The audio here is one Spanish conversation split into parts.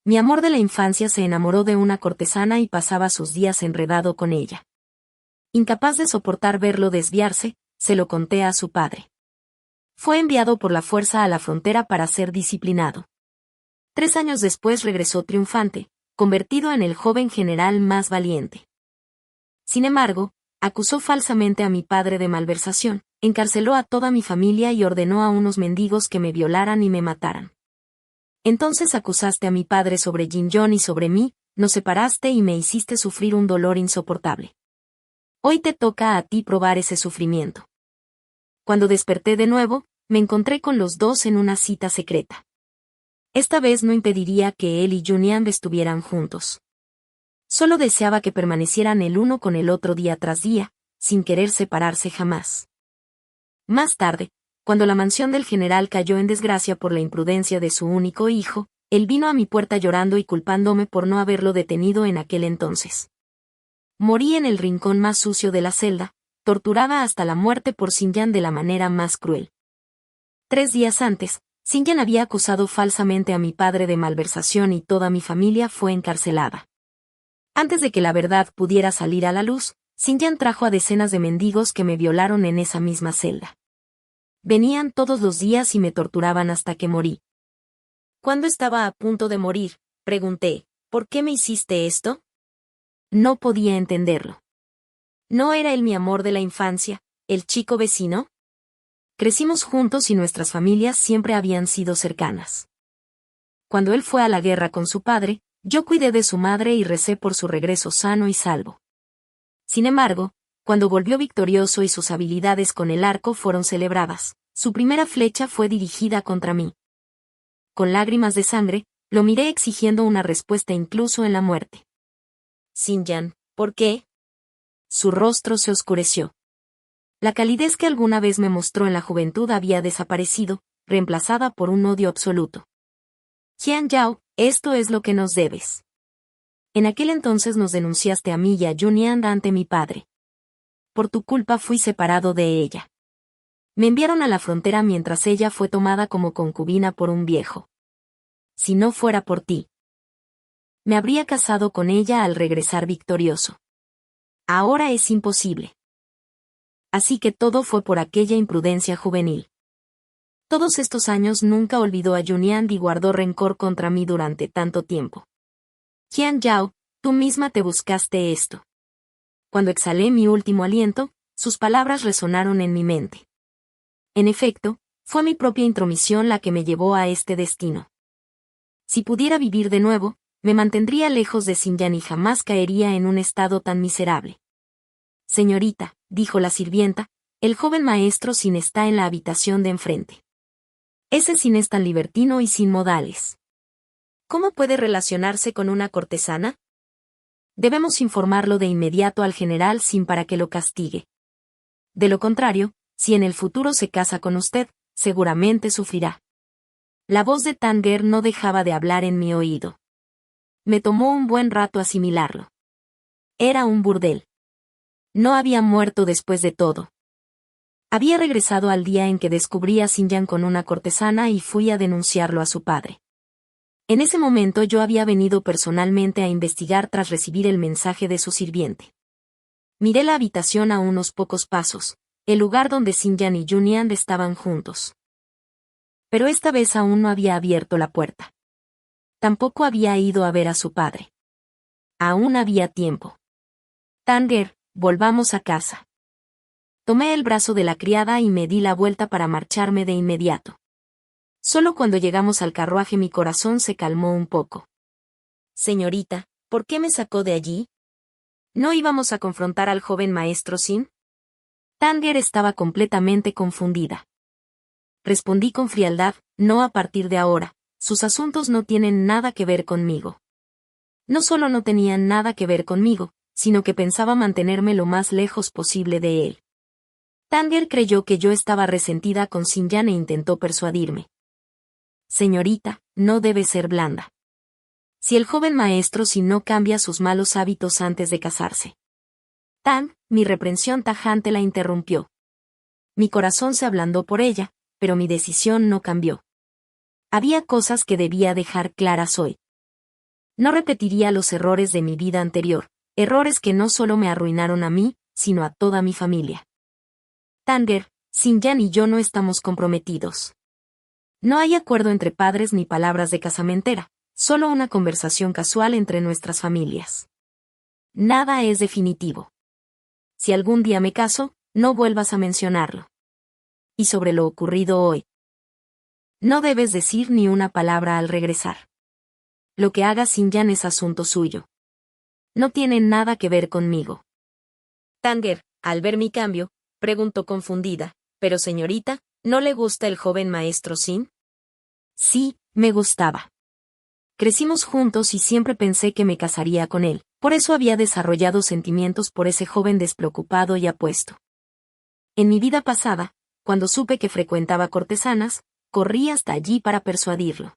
Mi amor de la infancia se enamoró de una cortesana y pasaba sus días enredado con ella. Incapaz de soportar verlo desviarse, se lo conté a su padre. Fue enviado por la fuerza a la frontera para ser disciplinado. 3 años después regresó triunfante, convertido en el joven general más valiente. Sin embargo, acusó falsamente a mi padre de malversación, encarceló a toda mi familia y ordenó a unos mendigos que me violaran y me mataran. Entonces acusaste a mi padre sobre Jin Yon y sobre mí, nos separaste y me hiciste sufrir un dolor insoportable. Hoy te toca a ti probar ese sufrimiento. Cuando desperté de nuevo, me encontré con los dos en una cita secreta. Esta vez no impediría que él y Junyan estuvieran juntos. Solo deseaba que permanecieran el uno con el otro día tras día, sin querer separarse jamás. Más tarde, cuando la mansión del general cayó en desgracia por la imprudencia de su único hijo, él vino a mi puerta llorando y culpándome por no haberlo detenido en aquel entonces. Morí en el rincón más sucio de la celda, torturada hasta la muerte por Xinyan de la manera más cruel. 3 días antes, Xinyan había acusado falsamente a mi padre de malversación y toda mi familia fue encarcelada. Antes de que la verdad pudiera salir a la luz, Xinyan trajo a decenas de mendigos que me violaron en esa misma celda. Venían todos los días y me torturaban hasta que morí. Cuando estaba a punto de morir, pregunté, ¿por qué me hiciste esto? No podía entenderlo. ¿No era él mi amor de la infancia, el chico vecino? Crecimos juntos y nuestras familias siempre habían sido cercanas. Cuando él fue a la guerra con su padre, yo cuidé de su madre y recé por su regreso sano y salvo. Sin embargo, cuando volvió victorioso y sus habilidades con el arco fueron celebradas, su primera flecha fue dirigida contra mí. Con lágrimas de sangre, lo miré exigiendo una respuesta incluso en la muerte. Xinyan, ¿por qué? Su rostro se oscureció. La calidez que alguna vez me mostró en la juventud había desaparecido, reemplazada por un odio absoluto. Qian Yao, esto es lo que nos debes. En aquel entonces nos denunciaste a mí y a Junyan ante mi padre. Por tu culpa fui separado de ella. Me enviaron a la frontera mientras ella fue tomada como concubina por un viejo. Si no fuera por ti, me habría casado con ella al regresar victorioso. Ahora es imposible. Así que todo fue por aquella imprudencia juvenil. Todos estos años nunca olvidó a Junyan y guardó rencor contra mí durante tanto tiempo. Qian Yao, tú misma te buscaste esto. Cuando exhalé mi último aliento, sus palabras resonaron en mi mente. En efecto, fue mi propia intromisión la que me llevó a este destino. Si pudiera vivir de nuevo, me mantendría lejos de Xinyan y jamás caería en un estado tan miserable. Señorita, dijo la sirvienta, el joven maestro Xin está en la habitación de enfrente. Ese Xin es tan libertino y sin modales. ¿Cómo puede relacionarse con una cortesana? Debemos informarlo de inmediato al general Xin para que lo castigue. De lo contrario, si en el futuro se casa con usted, seguramente sufrirá. La voz de Tanger no dejaba de hablar en mi oído. Me tomó un buen rato asimilarlo. Era un burdel. No había muerto después de todo. Había regresado al día en que descubrí a Xinyan con una cortesana y fui a denunciarlo a su padre. En ese momento yo había venido personalmente a investigar tras recibir el mensaje de su sirviente. Miré la habitación a unos pocos pasos, el lugar donde Xinyan y Junyan estaban juntos. Pero esta vez aún no había abierto la puerta. Tampoco había ido a ver a su padre. Aún había tiempo. Tanger, volvamos a casa. Tomé el brazo de la criada y me di la vuelta para marcharme de inmediato. Solo cuando llegamos al carruaje mi corazón se calmó un poco. Señorita, ¿por qué me sacó de allí? ¿No íbamos a confrontar al joven maestro Xin? Tanger estaba completamente confundida. Respondí con frialdad, no a partir de ahora, sus asuntos no tienen nada que ver conmigo. No solo no tenían nada que ver conmigo, sino que pensaba mantenerme lo más lejos posible de él. Tanger creyó que yo estaba resentida con Xinyan e intentó persuadirme. Señorita, no debe ser blanda. Si el joven maestro si no cambia sus malos hábitos antes de casarse. Mi reprensión tajante la interrumpió. Mi corazón se ablandó por ella, pero mi decisión no cambió. Había cosas que debía dejar claras hoy. No repetiría los errores de mi vida anterior, errores que no solo me arruinaron a mí, sino a toda mi familia. Tanger, Xinyan y yo no estamos comprometidos. No hay acuerdo entre padres ni palabras de casamentera, solo una conversación casual entre nuestras familias. Nada es definitivo. Si algún día me caso, no vuelvas a mencionarlo. Y sobre lo ocurrido hoy. No debes decir ni una palabra al regresar. Lo que haga Xinyan es asunto suyo. No tiene nada que ver conmigo. Tanger, al ver mi cambio, preguntó confundida, «¿Pero señorita, no le gusta el joven maestro Xin?» Sí, me gustaba. Crecimos juntos y siempre pensé que me casaría con él, por eso había desarrollado sentimientos por ese joven despreocupado y apuesto. En mi vida pasada, cuando supe que frecuentaba cortesanas, corrí hasta allí para persuadirlo.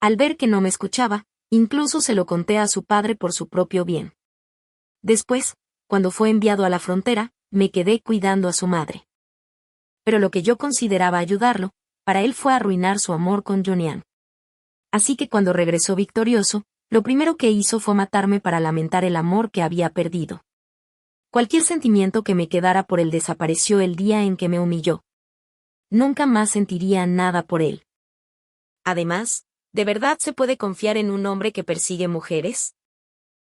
Al ver que no me escuchaba, incluso se lo conté a su padre por su propio bien. Después, cuando fue enviado a la frontera, me quedé cuidando a su madre. Pero lo que yo consideraba ayudarlo, para él fue arruinar su amor con Junyan. Así que cuando regresó victorioso, lo primero que hizo fue matarme para lamentar el amor que había perdido. Cualquier sentimiento que me quedara por él desapareció el día en que me humilló. Nunca más sentiría nada por él. Además, ¿de verdad se puede confiar en un hombre que persigue mujeres?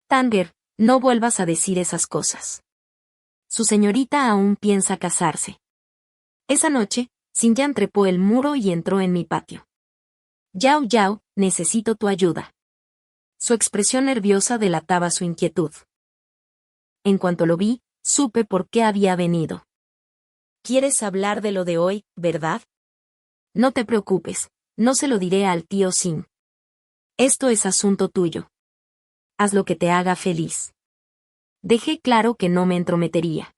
Tanger, no vuelvas a decir esas cosas. Su señorita aún piensa casarse. Esa noche, Xinyan trepó el muro y entró en mi patio. Yao Yao, necesito tu ayuda. Su expresión nerviosa delataba su inquietud. En cuanto lo vi, supe por qué había venido. ¿Quieres hablar de lo de hoy, verdad? No te preocupes, no se lo diré al tío Xin. Esto es asunto tuyo. Haz lo que te haga feliz. Dejé claro que no me entrometería.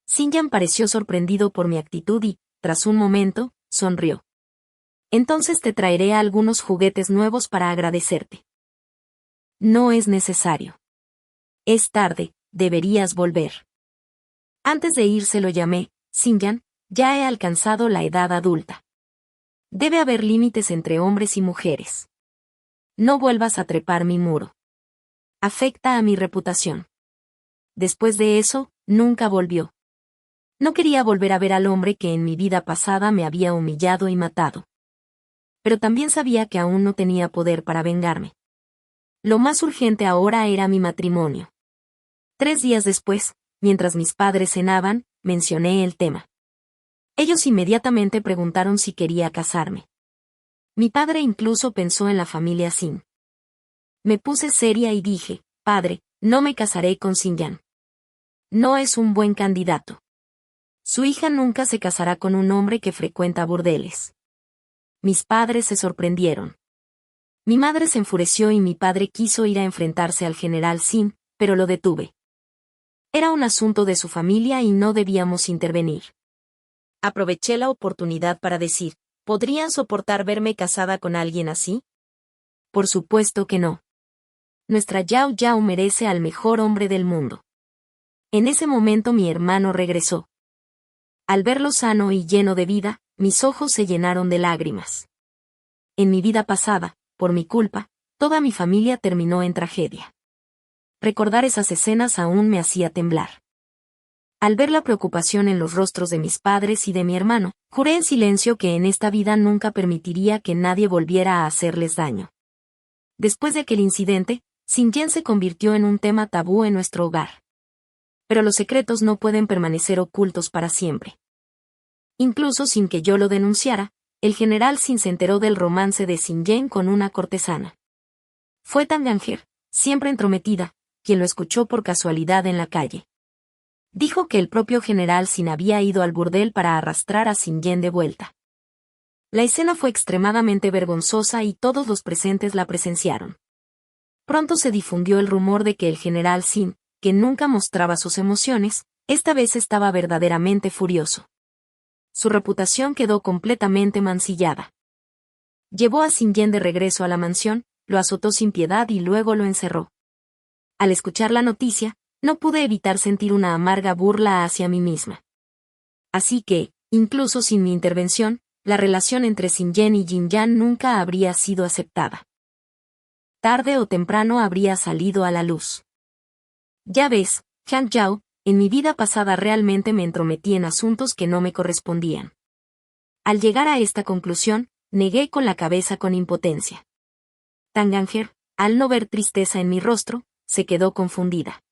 Xinyan pareció sorprendido por mi actitud y, tras un momento, sonrió. Entonces te traeré algunos juguetes nuevos para agradecerte. No es necesario. Es tarde, deberías volver. Antes de irse lo llamé, Xinyan, ya he alcanzado la edad adulta. Debe haber límites entre hombres y mujeres. No vuelvas a trepar mi muro. Afecta a mi reputación. Después de eso, nunca volvió. No quería volver a ver al hombre que en mi vida pasada me había humillado y matado. Pero también sabía que aún no tenía poder para vengarme. Lo más urgente ahora era mi matrimonio. 3 días después, mientras mis padres cenaban, mencioné el tema. Ellos inmediatamente preguntaron si quería casarme. Mi padre incluso pensó en la familia Xin. Me puse seria y dije, padre, no me casaré con Xinyan. No es un buen candidato. Su hija nunca se casará con un hombre que frecuenta burdeles. Mis padres se sorprendieron. Mi madre se enfureció y mi padre quiso ir a enfrentarse al general Xin, pero lo detuve. Era un asunto de su familia y no debíamos intervenir. Aproveché la oportunidad para decir, ¿podrían soportar verme casada con alguien así? Por supuesto que no. Nuestra Yao Yao merece al mejor hombre del mundo. En ese momento mi hermano regresó. Al verlo sano y lleno de vida, mis ojos se llenaron de lágrimas. En mi vida pasada, por mi culpa, toda mi familia terminó en tragedia. Recordar esas escenas aún me hacía temblar. Al ver la preocupación en los rostros de mis padres y de mi hermano, juré en silencio que en esta vida nunca permitiría que nadie volviera a hacerles daño. Después de aquel incidente, Xinyan se convirtió en un tema tabú en nuestro hogar. Pero los secretos no pueden permanecer ocultos para siempre. Incluso sin que yo lo denunciara, el general Xin se enteró del romance de Xinyan con una cortesana. Fue Tanger, siempre entrometida, quien lo escuchó por casualidad en la calle. Dijo que el propio general Xin había ido al burdel para arrastrar a Xinyan de vuelta. La escena fue extremadamente vergonzosa y todos los presentes la presenciaron. Pronto se difundió el rumor de que el general Xin, que nunca mostraba sus emociones, esta vez estaba verdaderamente furioso. Su reputación quedó completamente mancillada. Llevó a Xinyan de regreso a la mansión, lo azotó sin piedad y luego lo encerró. Al escuchar la noticia, no pude evitar sentir una amarga burla hacia mí misma. Así que, incluso sin mi intervención, la relación entre Xinyan y Jinyan nunca habría sido aceptada. tarde o temprano habría salido a la luz. Ya ves, Han Yao, en mi vida pasada realmente me entrometí en asuntos que no me correspondían. Al llegar a esta conclusión, negué con la cabeza con impotencia. Tanganger, al no ver tristeza en mi rostro, se quedó confundida.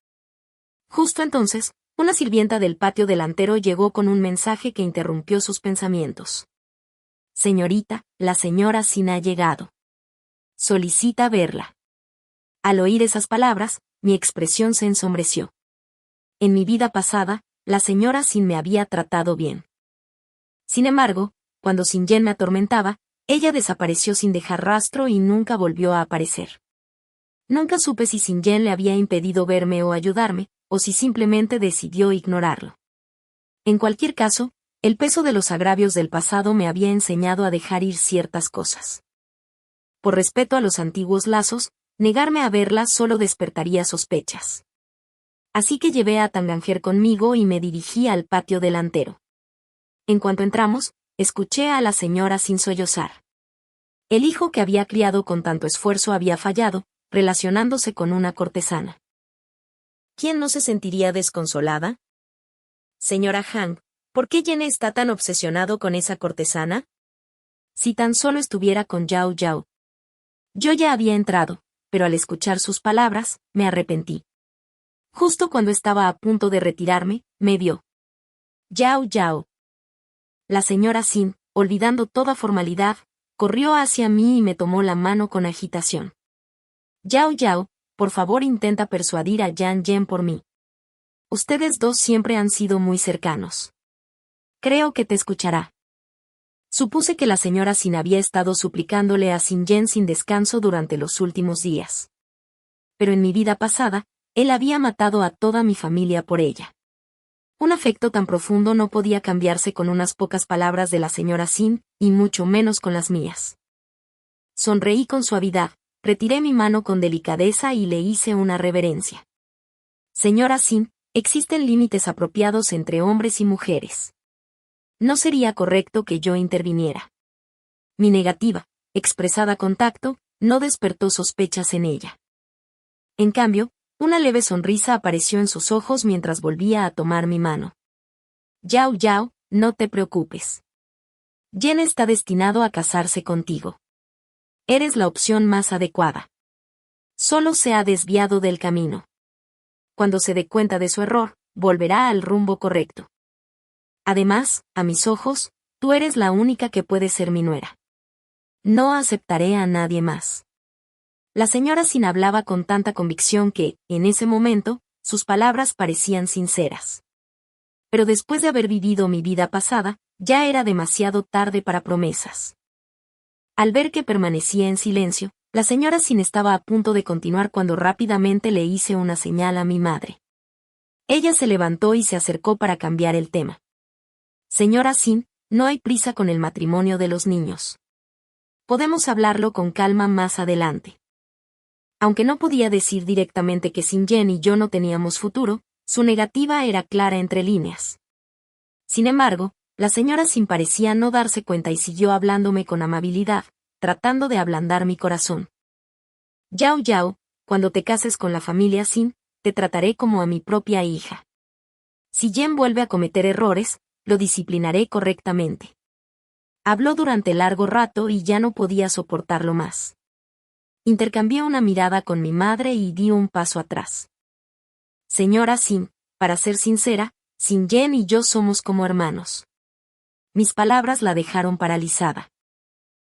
Justo entonces, una sirvienta del patio delantero llegó con un mensaje que interrumpió sus pensamientos. Señorita, la señora Sin ha llegado. Solicita verla. Al oír esas palabras, mi expresión se ensombreció. En mi vida pasada, la señora Sin me había tratado bien. Sin embargo, cuando Sin Yen me atormentaba, ella desapareció sin dejar rastro y nunca volvió a aparecer. Nunca supe si Sin Yen le había impedido verme o ayudarme, o si simplemente decidió ignorarlo. En cualquier caso, el peso de los agravios del pasado me había enseñado a dejar ir ciertas cosas. Por respeto a los antiguos lazos, negarme a verla solo despertaría sospechas. Así que llevé a Tanganger conmigo y me dirigí al patio delantero. En cuanto entramos, escuché a la señora Sin sollozar. El hijo que había criado con tanto esfuerzo había fallado, relacionándose con una cortesana. ¿Quién no se sentiría desconsolada? Señora Han, ¿por qué Yen está tan obsesionado con esa cortesana? Si tan solo estuviera con Yao Yao. Yo ya había entrado, pero al escuchar sus palabras, me arrepentí. Justo cuando estaba a punto de retirarme, me vio. Yao Yao. La señora Sin, olvidando toda formalidad, corrió hacia mí y me tomó la mano con agitación. Yao Yao, por favor intenta persuadir a Yan Yen por mí. Ustedes dos siempre han sido muy cercanos. Creo que te escuchará. Supuse que la señora Sin había estado suplicándole a Sin Yen sin descanso durante los últimos días. Pero en mi vida pasada, él había matado a toda mi familia por ella. Un afecto tan profundo no podía cambiarse con unas pocas palabras de la señora Sin, y mucho menos con las mías. Sonreí con suavidad, retiré mi mano con delicadeza y le hice una reverencia. Señora Sin, existen límites apropiados entre hombres y mujeres. No sería correcto que yo interviniera. Mi negativa, expresada con tacto, no despertó sospechas en ella. En cambio, una leve sonrisa apareció en sus ojos mientras volvía a tomar mi mano. Yao Yao, no te preocupes. Yen está destinado a casarse contigo. Eres la opción más adecuada. Solo se ha desviado del camino. Cuando se dé cuenta de su error, volverá al rumbo correcto. Además, a mis ojos, tú eres la única que puede ser mi nuera. No aceptaré a nadie más. La señora Sin hablaba con tanta convicción que, en ese momento, sus palabras parecían sinceras. Pero después de haber vivido mi vida pasada, ya era demasiado tarde para promesas. Al ver que permanecía en silencio, la señora Sin estaba a punto de continuar cuando rápidamente le hice una señal a mi madre. Ella se levantó y se acercó para cambiar el tema. Señora Sin, no hay prisa con el matrimonio de los niños. Podemos hablarlo con calma más adelante. Aunque no podía decir directamente que Sin Yen y yo no teníamos futuro, su negativa era clara entre líneas. Sin embargo, la señora Sin parecía no darse cuenta y siguió hablándome con amabilidad, tratando de ablandar mi corazón. Yao Yao, cuando te cases con la familia Sin, te trataré como a mi propia hija. Si Yen vuelve a cometer errores, lo disciplinaré correctamente. Habló durante largo rato y ya no podía soportarlo más. Intercambié una mirada con mi madre y di un paso atrás. Señora Sin, para ser sincera, Sin Yen y yo somos como hermanos. Mis palabras la dejaron paralizada.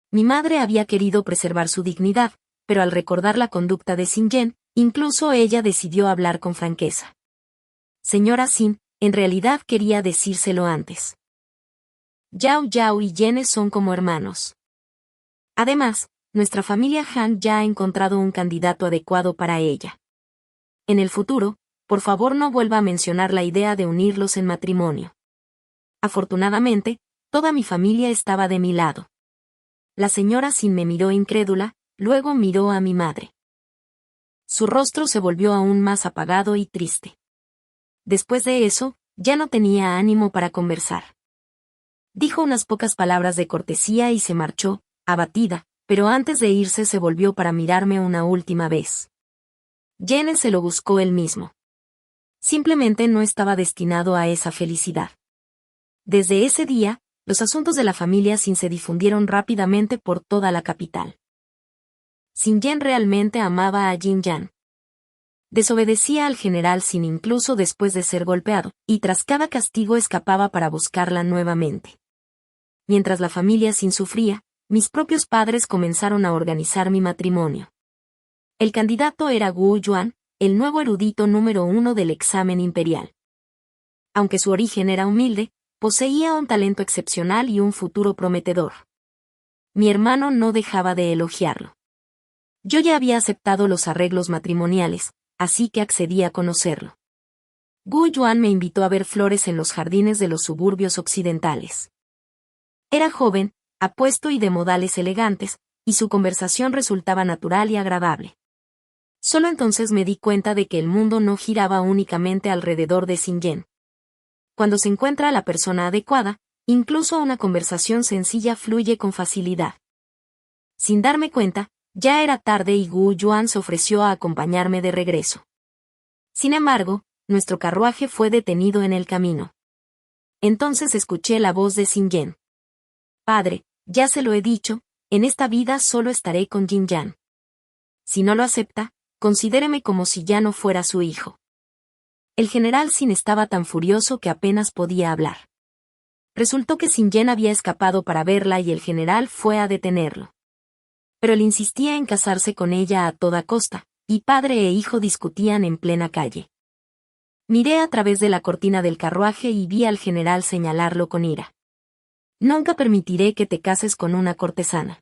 Mi madre había querido preservar su dignidad, pero al recordar la conducta de Sin Yen, incluso ella decidió hablar con franqueza. Señora Sin, en realidad quería decírselo antes. Yao Yao y Yen son como hermanos. Además, nuestra familia Han ya ha encontrado un candidato adecuado para ella. En el futuro, por favor no vuelva a mencionar la idea de unirlos en matrimonio. Afortunadamente, toda mi familia estaba de mi lado. La señora Sin me miró incrédula, luego miró a mi madre. Su rostro se volvió aún más apagado y triste. Después de eso, ya no tenía ánimo para conversar. Dijo unas pocas palabras de cortesía y se marchó, abatida, pero antes de irse se volvió para mirarme una última vez. Yen se lo buscó él mismo. Simplemente no estaba destinado a esa felicidad. Desde ese día, los asuntos de la familia Sin se difundieron rápidamente por toda la capital. Sin Yen realmente amaba a Jin Yan. Desobedecía al general Sin incluso después de ser golpeado, y tras cada castigo escapaba para buscarla nuevamente. Mientras la familia Sin sufría, mis propios padres comenzaron a organizar mi matrimonio. El candidato era Gu Yuan, el nuevo erudito número 1 del examen imperial. Aunque su origen era humilde, poseía un talento excepcional y un futuro prometedor. Mi hermano no dejaba de elogiarlo. Yo ya había aceptado los arreglos matrimoniales, así que accedí a conocerlo. Gu Yuan me invitó a ver flores en los jardines de los suburbios occidentales. Era joven, apuesto y de modales elegantes, y su conversación resultaba natural y agradable. Solo entonces me di cuenta de que el mundo no giraba únicamente alrededor de Sin Yen. Cuando se encuentra a la persona adecuada, incluso una conversación sencilla fluye con facilidad. Sin darme cuenta, ya era tarde y Gu Yuan se ofreció a acompañarme de regreso. Sin embargo, nuestro carruaje fue detenido en el camino. Entonces escuché la voz de Sin Yen. Padre, ya se lo he dicho, en esta vida solo estaré con Jin Yan. Si no lo acepta, considéreme como si ya no fuera su hijo. El general Sin estaba tan furioso que apenas podía hablar. Resultó que Sin Yen había escapado para verla y el general fue a detenerlo. Pero él insistía en casarse con ella a toda costa, y padre e hijo discutían en plena calle. Miré a través de la cortina del carruaje y vi al general señalarlo con ira. Nunca permitiré que te cases con una cortesana.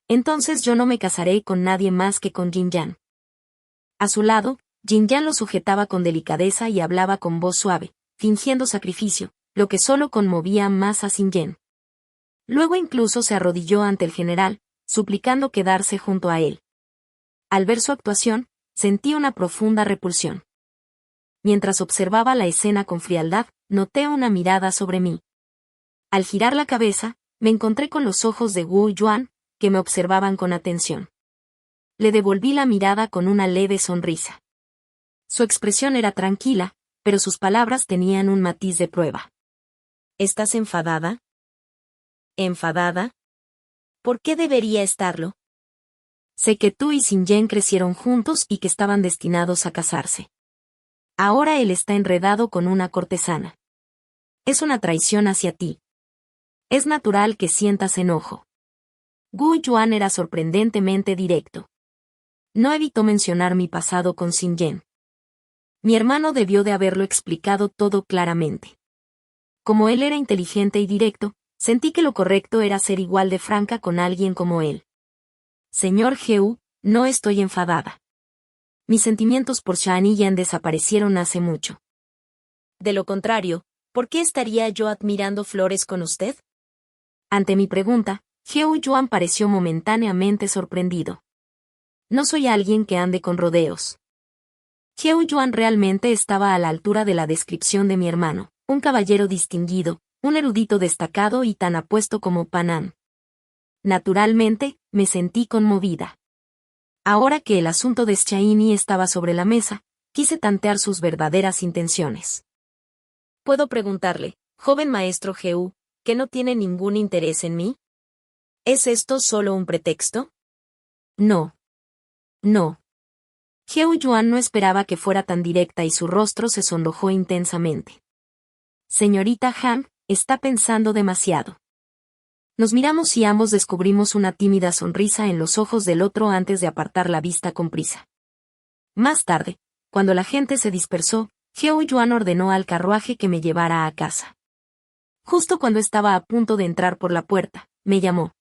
Entonces yo no me casaré con nadie más que con Jin Yan. A su lado, Jin Yan lo sujetaba con delicadeza y hablaba con voz suave, fingiendo sacrificio, lo que solo conmovía más a Sin Yen. Luego incluso se arrodilló ante el general, suplicando quedarse junto a él. Al ver su actuación, sentí una profunda repulsión. Mientras observaba la escena con frialdad, noté una mirada sobre mí. Al girar la cabeza, me encontré con los ojos de Gu Yuan, que me observaban con atención. Le devolví la mirada con una leve sonrisa. Su expresión era tranquila, pero sus palabras tenían un matiz de prueba. ¿Estás enfadada? ¿Enfadada? ¿Por qué debería estarlo? Sé que tú y Sin Yen crecieron juntos y que estaban destinados a casarse. Ahora él está enredado con una cortesana. Es una traición hacia ti. Es natural que sientas enojo. Gu Yuan era sorprendentemente directo. No evitó mencionar mi pasado con Sin Yen. Mi hermano debió de haberlo explicado todo claramente. Como él era inteligente y directo, sentí que lo correcto era ser igual de franca con alguien como él. Señor Heu, no estoy enfadada. Mis sentimientos por Shan y Yan desaparecieron hace mucho. De lo contrario, ¿por qué estaría yo admirando flores con usted? Ante mi pregunta, Heu Yuan pareció momentáneamente sorprendido. No soy alguien que ande con rodeos. Heu Yuan realmente estaba a la altura de la descripción de mi hermano, un caballero distinguido, un erudito destacado y tan apuesto como Panan. Naturalmente, me sentí conmovida. Ahora que el asunto de Shaini estaba sobre la mesa, quise tantear sus verdaderas intenciones. ¿Puedo preguntarle, joven maestro Heu, que no tiene ningún interés en mí? ¿Es esto solo un pretexto? No. No. Heu Yuan no esperaba que fuera tan directa y su rostro se sonrojó intensamente. Señorita Han, está pensando demasiado. Nos miramos y ambos descubrimos una tímida sonrisa en los ojos del otro antes de apartar la vista con prisa. Más tarde, cuando la gente se dispersó, Heu Yuan ordenó al carruaje que me llevara a casa. Justo cuando estaba a punto de entrar por la puerta, me llamó.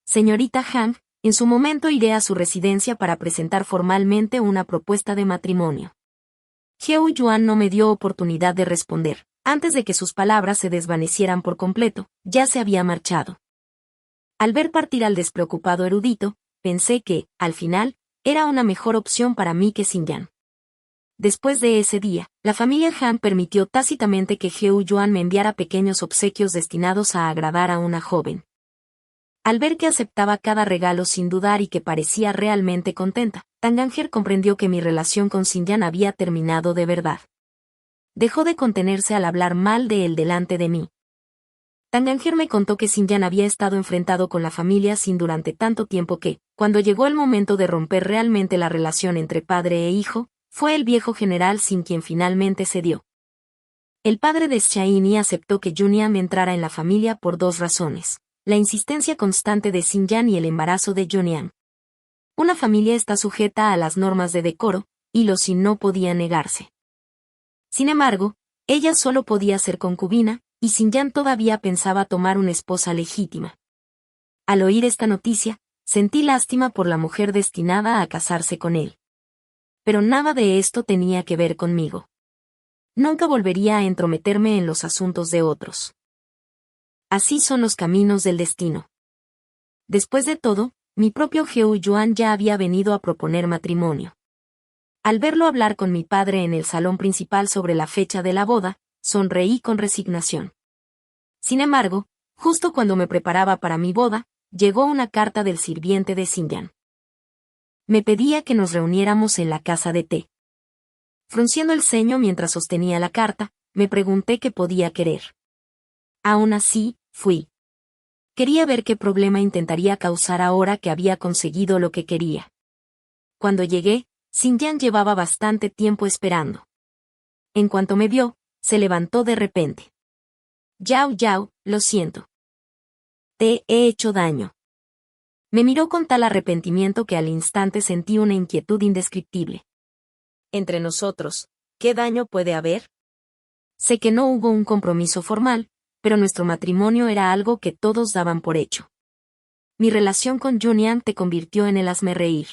Señorita Han, en su momento iré a su residencia para presentar formalmente una propuesta de matrimonio. Heu Yuan no me dio oportunidad de responder. Antes de que sus palabras se desvanecieran por completo, ya se había marchado. Al ver partir al despreocupado erudito, pensé que, al final, era una mejor opción para mí que Sin Yan. Después de ese día, la familia Han permitió tácitamente que Heu Yuan me enviara pequeños obsequios destinados a agradar a una joven. Al ver que aceptaba cada regalo sin dudar y que parecía realmente contenta, Tanganger comprendió que mi relación con Xinyan había terminado de verdad. Dejó de contenerse al hablar mal de él delante de mí. Tanganger me contó que Xinyan había estado enfrentado con la familia Sin durante tanto tiempo que, cuando llegó el momento de romper realmente la relación entre padre e hijo, fue el viejo general Sin quien finalmente cedió. El padre de Xiaomi aceptó que Junian entrara en la familia por dos razones: la insistencia constante de Xinyan y el embarazo de Junian. Una familia está sujeta a las normas de decoro, y los Sin no podían negarse. Sin embargo, ella solo podía ser concubina, y Xinyan todavía pensaba tomar una esposa legítima. Al oír esta noticia, sentí lástima por la mujer destinada a casarse con él. Pero nada de esto tenía que ver conmigo. Nunca volvería a entrometerme en los asuntos de otros. Así son los caminos del destino. Después de todo, mi propio Heo Yuan ya había venido a proponer matrimonio. Al verlo hablar con mi padre en el salón principal sobre la fecha de la boda, sonreí con resignación. Sin embargo, justo cuando me preparaba para mi boda, llegó una carta del sirviente de Xinyan. Me pedía que nos reuniéramos en la casa de té. Frunciendo el ceño mientras sostenía la carta, me pregunté qué podía querer. Aún así, fui. Quería ver qué problema intentaría causar ahora que había conseguido lo que quería. Cuando llegué, Xinyan llevaba bastante tiempo esperando. En cuanto me vio, se levantó de repente. Yao Yao, lo siento. Te he hecho daño. Me miró con tal arrepentimiento que al instante sentí una inquietud indescriptible. Entre nosotros, ¿qué daño puede haber? Sé que no hubo un compromiso formal, pero nuestro matrimonio era algo que todos daban por hecho. Mi relación con Junian te convirtió en el hazmerreír.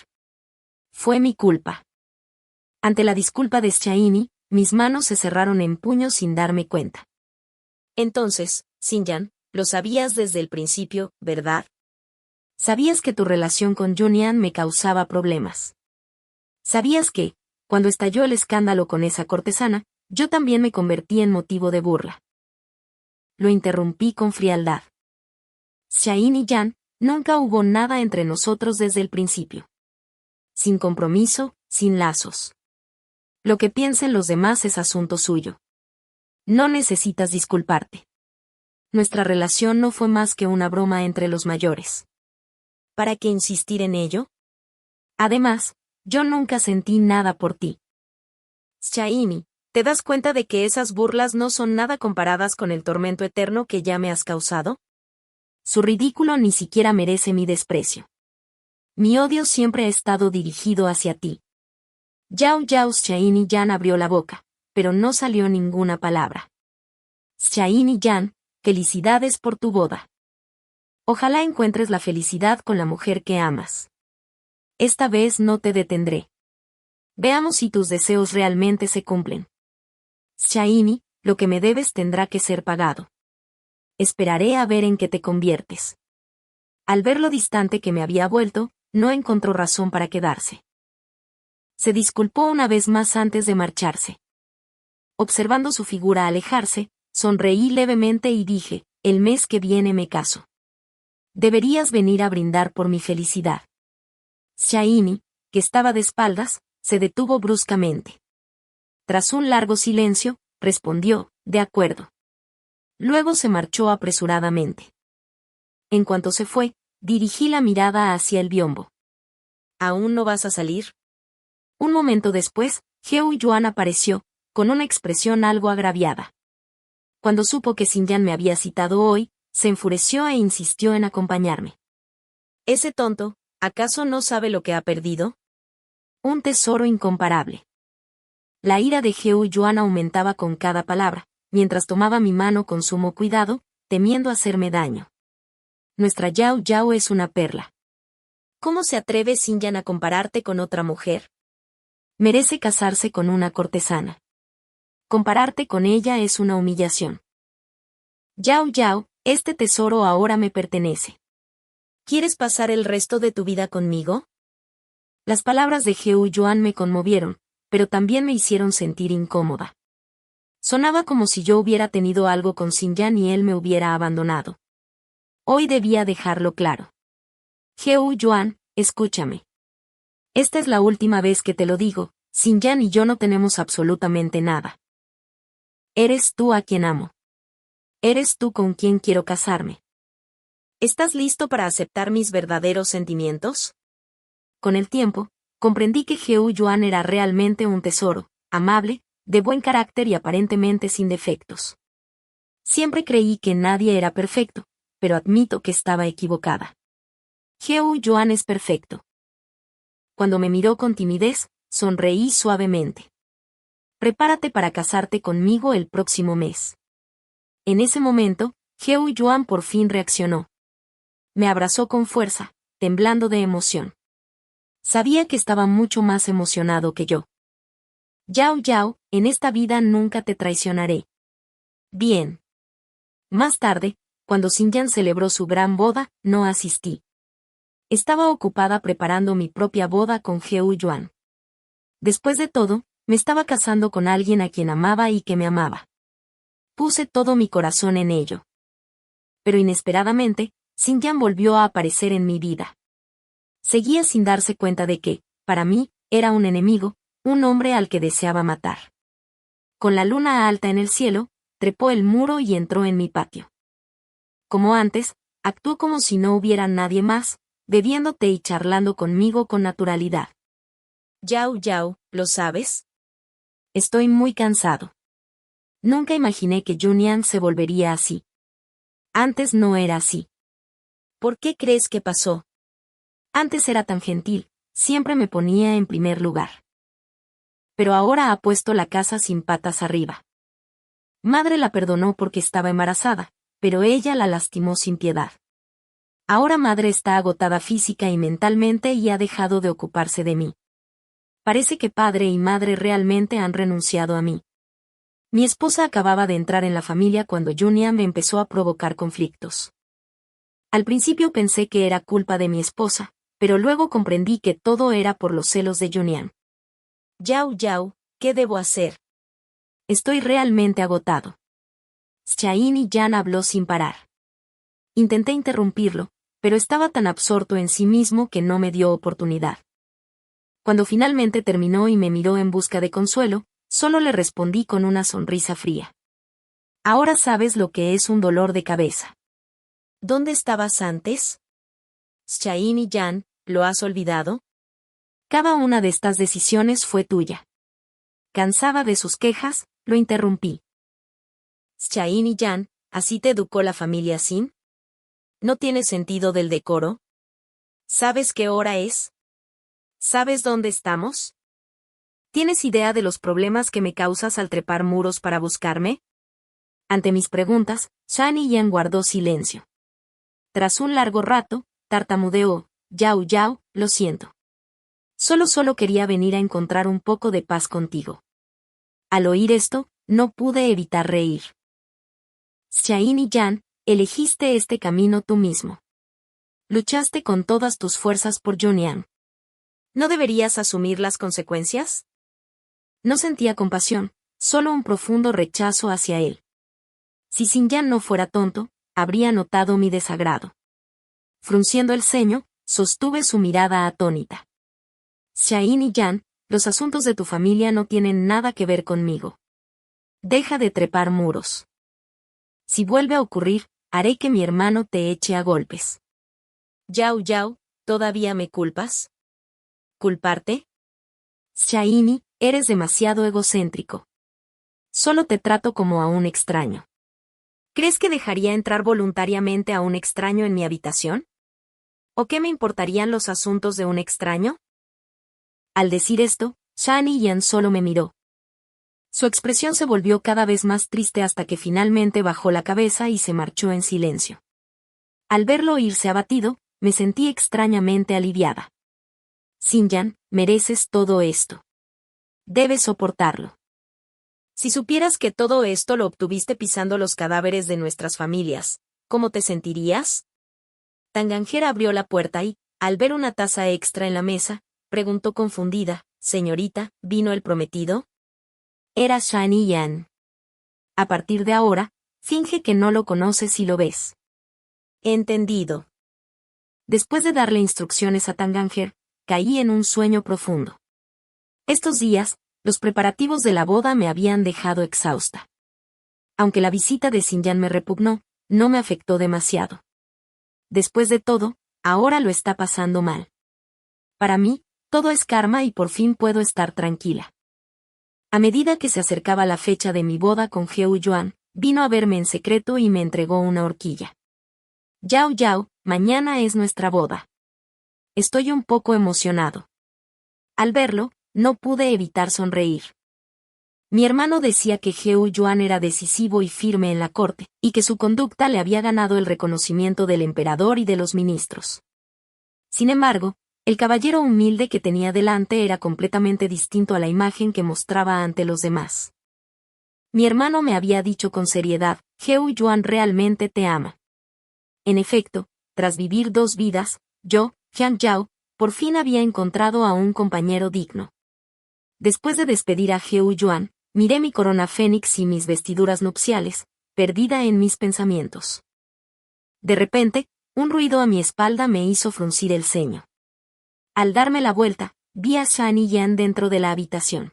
Fue mi culpa. Ante la disculpa de Xiaomi, mis manos se cerraron en puños sin darme cuenta. Entonces, Xinyan, lo sabías desde el principio, ¿verdad? Sabías que tu relación con Junian me causaba problemas. Sabías que, cuando estalló el escándalo con esa cortesana, yo también me convertí en motivo de burla. Lo interrumpí con frialdad. Xiaomi y Yan, nunca hubo nada entre nosotros desde el principio. Sin compromiso, sin lazos. Lo que piensen los demás es asunto suyo. No necesitas disculparte. Nuestra relación no fue más que una broma entre los mayores. ¿Para qué insistir en ello? Además, yo nunca sentí nada por ti. Xiaomi, ¿te das cuenta de que esas burlas no son nada comparadas con el tormento eterno que ya me has causado? Su ridículo ni siquiera merece mi desprecio. Mi odio siempre ha estado dirigido hacia ti. Yao Yao. Xiaomi Yan abrió la boca, pero no salió ninguna palabra. Xiaomi Yan, felicidades por tu boda. Ojalá encuentres la felicidad con la mujer que amas. Esta vez no te detendré. Veamos si tus deseos realmente se cumplen. Xiaomi, lo que me debes tendrá que ser pagado. Esperaré a ver en qué te conviertes. Al ver lo distante que me había vuelto, no encontró razón para quedarse. Se disculpó una vez más antes de marcharse. Observando su figura alejarse, sonreí levemente y dije, el mes que viene me caso. Deberías venir a brindar por mi felicidad. Xiaomi, que estaba de espaldas, se detuvo bruscamente. Tras un largo silencio, respondió, de acuerdo. Luego se marchó apresuradamente. En cuanto se fue, dirigí la mirada hacia el biombo. ¿Aún no vas a salir? Un momento después, Heo Yuan apareció, con una expresión algo agraviada. Cuando supo que Xinyan me había citado hoy, se enfureció e insistió en acompañarme. Ese tonto, ¿acaso no sabe lo que ha perdido? Un tesoro incomparable. La ira de Heo Yuan aumentaba con cada palabra, mientras tomaba mi mano con sumo cuidado, temiendo hacerme daño. Nuestra Yao Yao es una perla. ¿Cómo se atreve Xinyan a compararte con otra mujer? Merece casarse con una cortesana. Compararte con ella es una humillación. Yao Yao, este tesoro ahora me pertenece. ¿Quieres pasar el resto de tu vida conmigo? Las palabras de Heo Yuan me conmovieron, pero también me hicieron sentir incómoda. Sonaba como si yo hubiera tenido algo con Xinyan y él me hubiera abandonado. Hoy debía dejarlo claro. Heo Yuan, escúchame. Esta es la última vez que te lo digo, Xinyan y yo no tenemos absolutamente nada. Eres tú a quien amo. Eres tú con quien quiero casarme. ¿Estás listo para aceptar mis verdaderos sentimientos? Con el tiempo, comprendí que Heo Yuan era realmente un tesoro, amable, de buen carácter y aparentemente sin defectos. Siempre creí que nadie era perfecto, pero admito que estaba equivocada. Heo Yuan es perfecto. Cuando me miró con timidez, sonreí suavemente. Prepárate para casarte conmigo el próximo mes. En ese momento, Heo Yuan por fin reaccionó. Me abrazó con fuerza, temblando de emoción. Sabía que estaba mucho más emocionado que yo. Yao Yao, en esta vida nunca te traicionaré. Bien. Más tarde, cuando Xinyan celebró su gran boda, no asistí. Estaba ocupada preparando mi propia boda con Heo Yuan. Después de todo, me estaba casando con alguien a quien amaba y que me amaba. Puse todo mi corazón en ello. Pero inesperadamente, Xinyan volvió a aparecer en mi vida. Seguía sin darse cuenta de que, para mí, era un enemigo, un hombre al que deseaba matar. Con la luna alta en el cielo, trepó el muro y entró en mi patio. Como antes, actuó como si no hubiera nadie más, bebiendo té y charlando conmigo con naturalidad. Yao Yao, ¿lo sabes? Estoy muy cansado. Nunca imaginé que Junyan se volvería así. Antes no era así. ¿Por qué crees que pasó? Antes era tan gentil, siempre me ponía en primer lugar. Pero ahora ha puesto la casa sin patas arriba. Madre la perdonó porque estaba embarazada, pero ella la lastimó sin piedad. Ahora madre está agotada física y mentalmente y ha dejado de ocuparse de mí. Parece que padre y madre realmente han renunciado a mí. Mi esposa acababa de entrar en la familia cuando Junyan me empezó a provocar conflictos. Al principio pensé que era culpa de mi esposa, pero luego comprendí que todo era por los celos de Junyan. Yao Yao, ¿qué debo hacer? Estoy realmente agotado. Xiayin y Yan habló sin parar. Intenté interrumpirlo, pero estaba tan absorto en sí mismo que no me dio oportunidad. Cuando finalmente terminó y me miró en busca de consuelo, solo le respondí con una sonrisa fría. Ahora sabes lo que es un dolor de cabeza. ¿Dónde estabas antes? Xiayin y Yan, ¿lo has olvidado? Cada una de estas decisiones fue tuya. Cansada de sus quejas, lo interrumpí. Xiayin y Yan, ¿así te educó la familia Xin? ¿No tienes sentido del decoro? ¿Sabes qué hora es? ¿Sabes dónde estamos? ¿Tienes idea de los problemas que me causas al trepar muros para buscarme? Ante mis preguntas, Shan y Yan guardó silencio. Tras un largo rato, tartamudeó, Yao Yao, lo siento. Solo quería venir a encontrar un poco de paz contigo. Al oír esto, no pude evitar reír. Xiayin y Yan, elegiste este camino tú mismo. Luchaste con todas tus fuerzas por Junyan. ¿No deberías asumir las consecuencias? No sentía compasión, solo un profundo rechazo hacia él. Si Xinyan no fuera tonto, habría notado mi desagrado. Frunciendo el ceño, sostuve su mirada atónita. Xiayin y Yan, los asuntos de tu familia no tienen nada que ver conmigo. Deja de trepar muros. Si vuelve a ocurrir, haré que mi hermano te eche a golpes. Yao Yao, ¿todavía me culpas? ¿Culparte? Xiayin, eres demasiado egocéntrico. Solo te trato como a un extraño. ¿Crees que dejaría entrar voluntariamente a un extraño en mi habitación? ¿O qué me importarían los asuntos de un extraño? Al decir esto, Shan y Yan solo me miró. Su expresión se volvió cada vez más triste hasta que finalmente bajó la cabeza y se marchó en silencio. Al verlo irse abatido, me sentí extrañamente aliviada. Xinyan, mereces todo esto. Debes soportarlo. Si supieras que todo esto lo obtuviste pisando los cadáveres de nuestras familias, ¿cómo te sentirías? Tanganger abrió la puerta y, al ver una taza extra en la mesa, preguntó confundida, «Señorita, ¿vino el prometido?» Era Shan y Yan. A partir de ahora, finge que no lo conoces y lo ves. Entendido. Después de darle instrucciones a Tanganger, caí en un sueño profundo. Estos días, los preparativos de la boda me habían dejado exhausta. Aunque la visita de Xinyan me repugnó, no me afectó demasiado. Después de todo, ahora lo está pasando mal. Para mí, todo es karma y por fin puedo estar tranquila. A medida que se acercaba la fecha de mi boda con Heo Yuan, vino a verme en secreto y me entregó una horquilla. Yao Yao, mañana es nuestra boda. Estoy un poco emocionado. Al verlo, no pude evitar sonreír. Mi hermano decía que Heo Yuan era decisivo y firme en la corte, y que su conducta le había ganado el reconocimiento del emperador y de los ministros. Sin embargo, el caballero humilde que tenía delante era completamente distinto a la imagen que mostraba ante los demás. Mi hermano me había dicho con seriedad, Heo Yuan realmente te ama. En efecto, tras vivir 2 vidas, yo, Jiang Yao, por fin había encontrado a un compañero digno. Después de despedir a Heo Yuan, miré mi corona fénix y mis vestiduras nupciales, perdida en mis pensamientos. De repente, un ruido a mi espalda me hizo fruncir el ceño. Al darme la vuelta, vi a Shan y Yan dentro de la habitación.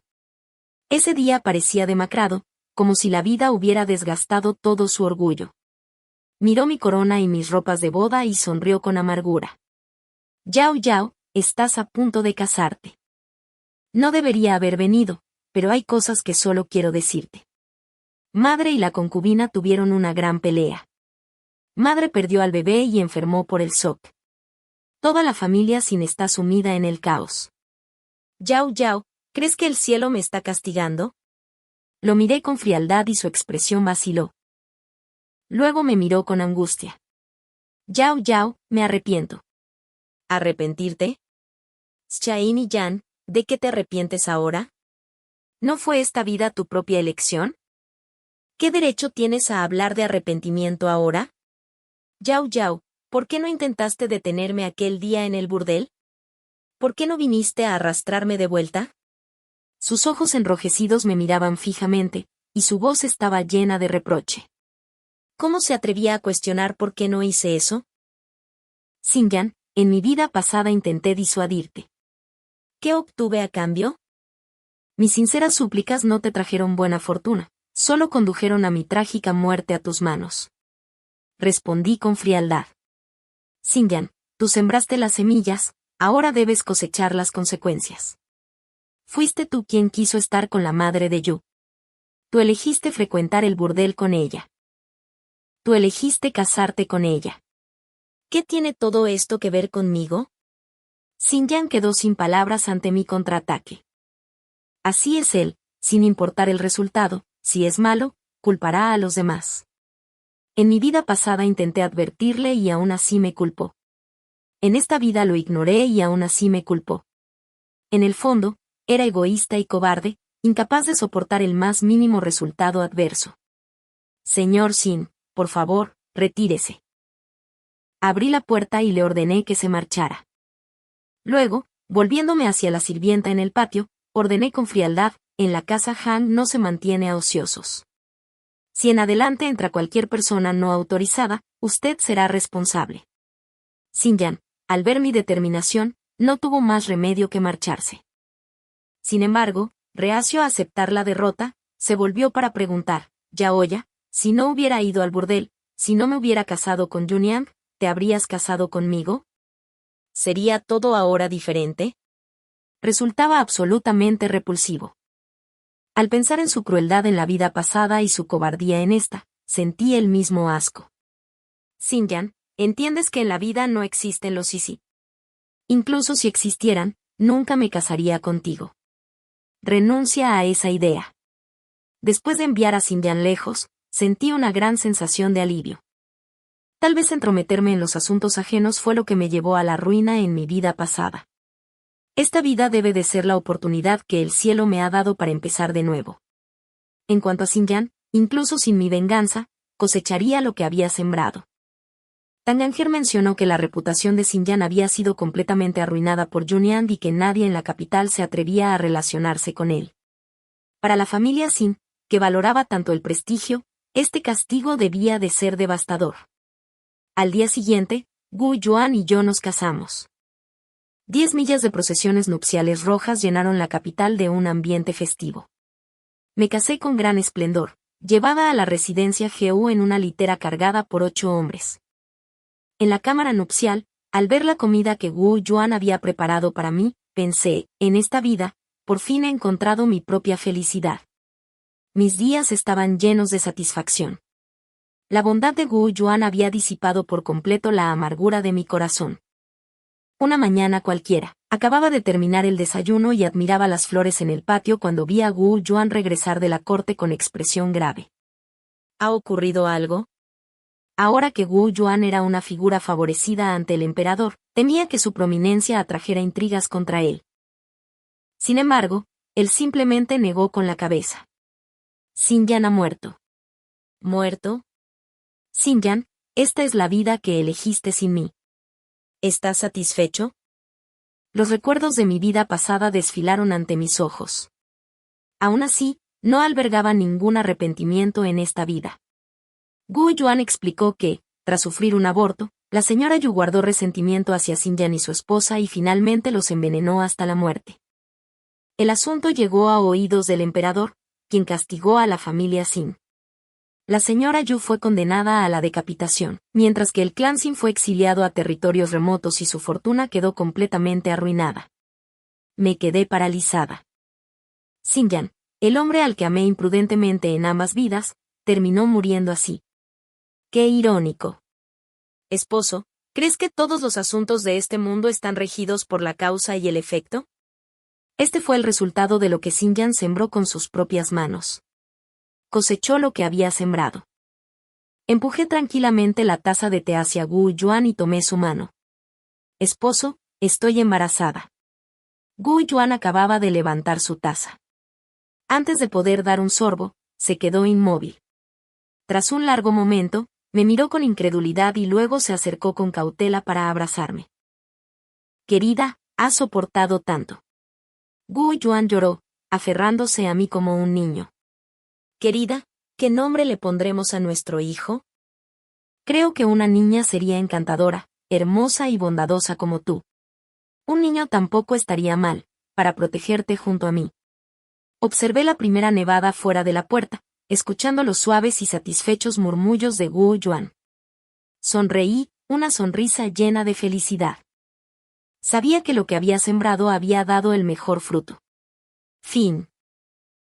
Ese día parecía demacrado, como si la vida hubiera desgastado todo su orgullo. Miró mi corona y mis ropas de boda y sonrió con amargura. Yao Yao, estás a punto de casarte. No debería haber venido, pero hay cosas que solo quiero decirte. Madre y la concubina tuvieron una gran pelea. Madre perdió al bebé y enfermó por el shock. Toda la familia Sin está sumida en el caos. Yao Yao, ¿crees que el cielo me está castigando? Lo miré con frialdad y su expresión vaciló. Luego me miró con angustia. Yao Yao, me arrepiento. ¿Arrepentirte? Shain y Yan, ¿de qué te arrepientes ahora? ¿No fue esta vida tu propia elección? ¿Qué derecho tienes a hablar de arrepentimiento ahora? Yao Yao, ¿por qué no intentaste detenerme aquel día en el burdel? ¿Por qué no viniste a arrastrarme de vuelta? Sus ojos enrojecidos me miraban fijamente, y su voz estaba llena de reproche. ¿Cómo se atrevía a cuestionar por qué no hice eso? Xinyan, en mi vida pasada intenté disuadirte. ¿Qué obtuve a cambio? Mis sinceras súplicas no te trajeron buena fortuna, solo condujeron a mi trágica muerte a tus manos. Respondí con frialdad. Xinyan, tú sembraste las semillas, ahora debes cosechar las consecuencias. Fuiste tú quien quiso estar con la madre de Yu. Tú elegiste frecuentar el burdel con ella. Tú elegiste casarte con ella. ¿Qué tiene todo esto que ver conmigo? Xinyan quedó sin palabras ante mi contraataque. Así es él, sin importar el resultado, si es malo, culpará a los demás. En mi vida pasada intenté advertirle y aún así me culpó. En esta vida lo ignoré y aún así me culpó. En el fondo, era egoísta y cobarde, incapaz de soportar el más mínimo resultado adverso. Señor Xin, por favor, retírese. Abrí la puerta y le ordené que se marchara. Luego, volviéndome hacia la sirvienta en el patio, ordené con frialdad, en la casa Han no se mantiene a ociosos. Si en adelante entra cualquier persona no autorizada, usted será responsable. Xinyan, al ver mi determinación, no tuvo más remedio que marcharse. Sin embargo, reacio a aceptar la derrota, se volvió para preguntar, Yaoya, si no hubiera ido al burdel, si no me hubiera casado con Yunyang, ¿te habrías casado conmigo? ¿Sería todo ahora diferente? Resultaba absolutamente repulsivo. Al pensar en su crueldad en la vida pasada y su cobardía en esta, sentí el mismo asco. Xinyan, entiendes que en la vida no existen los sí. Incluso si existieran, nunca me casaría contigo. Renuncia a esa idea. Después de enviar a Xinyan lejos, sentí una gran sensación de alivio. Tal vez entrometerme en los asuntos ajenos fue lo que me llevó a la ruina en mi vida pasada. Esta vida debe de ser la oportunidad que el cielo me ha dado para empezar de nuevo. En cuanto a Xinyan, incluso sin mi venganza, cosecharía lo que había sembrado. Tanganger mencionó que la reputación de Xinyan había sido completamente arruinada por Yunyang y que nadie en la capital se atrevía a relacionarse con él. Para la familia Xin, que valoraba tanto el prestigio, este castigo debía de ser devastador. Al día siguiente, Gu Yuan y yo nos casamos. 10 millas de procesiones nupciales rojas llenaron la capital de un ambiente festivo. Me casé con gran esplendor, llevada a la residencia Geu en una litera cargada por 8 hombres. En la cámara nupcial, al ver la comida que Gu Yuan había preparado para mí, pensé, en esta vida, por fin he encontrado mi propia felicidad. Mis días estaban llenos de satisfacción. La bondad de Gu Yuan había disipado por completo la amargura de mi corazón. Una mañana cualquiera, acababa de terminar el desayuno y admiraba las flores en el patio cuando vi a Gu Yuan regresar de la corte con expresión grave. ¿Ha ocurrido algo? Ahora que Gu Yuan era una figura favorecida ante el emperador, temía que su prominencia atrajera intrigas contra él. Sin embargo, él simplemente negó con la cabeza. Xinyan ha muerto. ¿Muerto? Xinyan, esta es la vida que elegiste sin mí. ¿Estás satisfecho? Los recuerdos de mi vida pasada desfilaron ante mis ojos. Aún así, no albergaba ningún arrepentimiento en esta vida. Gu Yuan explicó que, tras sufrir un aborto, la señora Yu guardó resentimiento hacia Xinyan y su esposa y finalmente los envenenó hasta la muerte. El asunto llegó a oídos del emperador, quien castigó a la familia Xin. La señora Yu fue condenada a la decapitación, mientras que el clan Xin fue exiliado a territorios remotos y su fortuna quedó completamente arruinada. Me quedé paralizada. Xinyan, el hombre al que amé imprudentemente en ambas vidas, terminó muriendo así. ¡Qué irónico! Esposo, ¿crees que todos los asuntos de este mundo están regidos por la causa y el efecto? Este fue el resultado de lo que Xinyan sembró con sus propias manos. Cosechó lo que había sembrado. Empujé tranquilamente la taza de té hacia Gu Yuan y tomé su mano. Esposo, estoy embarazada. Gu Yuan acababa de levantar su taza. Antes de poder dar un sorbo, se quedó inmóvil. Tras un largo momento, me miró con incredulidad y luego se acercó con cautela para abrazarme. Querida, has soportado tanto. Gu Yuan lloró, aferrándose a mí como un niño. Querida, ¿qué nombre le pondremos a nuestro hijo? Creo que una niña sería encantadora, hermosa y bondadosa como tú. Un niño tampoco estaría mal, para protegerte junto a mí. Observé la primera nevada fuera de la puerta, escuchando los suaves y satisfechos murmullos de Gu Yuan. Sonreí, una sonrisa llena de felicidad. Sabía que lo que había sembrado había dado el mejor fruto. Fin.